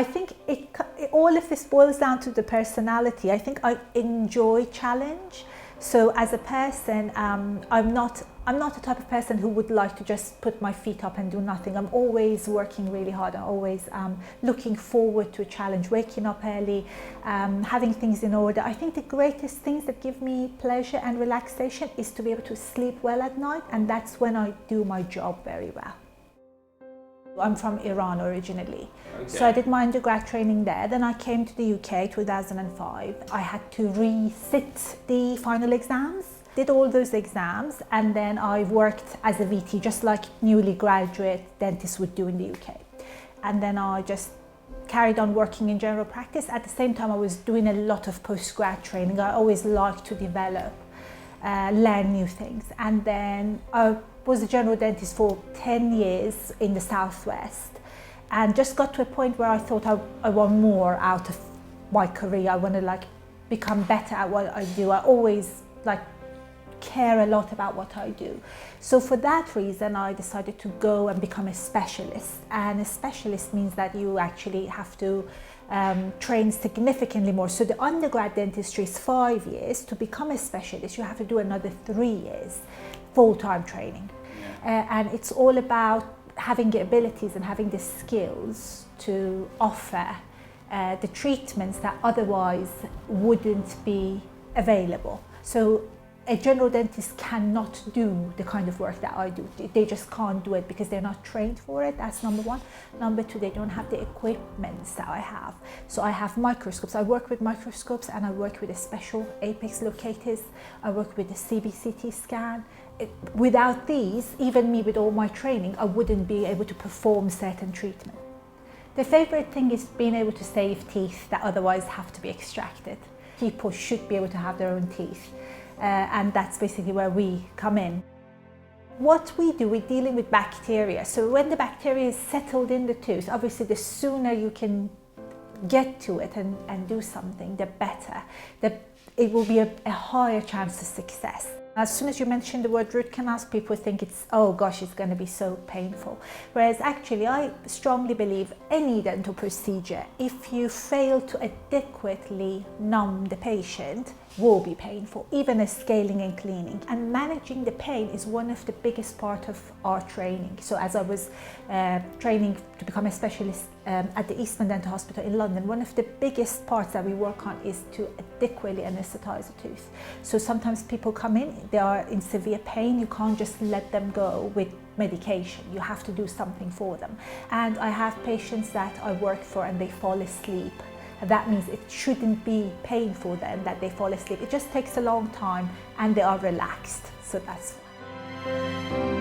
I think all of this boils down to the personality. I think I enjoy challenge. So as a person, I'm not the type of person who would like to just put my feet up and do nothing. I'm always working really hard. I'm always looking forward to a challenge, waking up early, having things in order. I think the greatest things that give me pleasure and relaxation is to be able to sleep well at night, and that's when I do my job very well. I'm from Iran originally, so I did my undergrad training there. Then I came to the UK 2005. I had to re-sit the final exams, did all those exams, and then I worked as a VT, just like newly graduate dentists would do in the UK. And then I just carried on working in general practice. At the same time, I was doing a lot of postgrad training. I always liked to develop, learn new things. And then I was a general dentist for 10 years in the Southwest, and just got to a point where I thought I want more out of my career. I want to become better at what I do. I always care a lot about what I do. So for that reason, I decided to go and become a specialist. And a specialist means that you actually have to train significantly more. So the undergrad dentistry is 5 years. To become a specialist, you have to do another 3 years full-time training. And it's all about having the abilities and having the skills to offer the treatments that otherwise wouldn't be available. So a general dentist cannot do the kind of work that I do. They just can't do it because they're not trained for it. That's number one. Number two, they don't have the equipments that I have. So I have microscopes. I work with microscopes, and I work with a special apex locators. I work with the CBCT scan. Without these, even me with all my training, I wouldn't be able to perform certain treatment. The favorite thing is being able to save teeth that otherwise have to be extracted. People should be able to have their own teeth. And that's basically where we come in. What we do, we're dealing with bacteria. So when the bacteria is settled in the tooth, obviously the sooner you can get to it and do something, the better. It will be a higher chance of success. As soon as you mention the word root canals, people think it's, oh gosh, it's going to be so painful. Whereas actually, I strongly believe any dental procedure, if you fail to adequately numb the patient, will be painful, even as scaling and cleaning. And managing the pain is one of the biggest part of our training. So as I was training to become a specialist at the Eastman Dental Hospital in London, one of the biggest parts that we work on is to adequately anesthetize a tooth. So sometimes people come in, they are in severe pain. You can't just let them go with medication. You have to do something for them. And I have patients that I work for and they fall asleep. That means it shouldn't be painful then that they fall asleep. It just takes a long time and they are relaxed. So that's fine.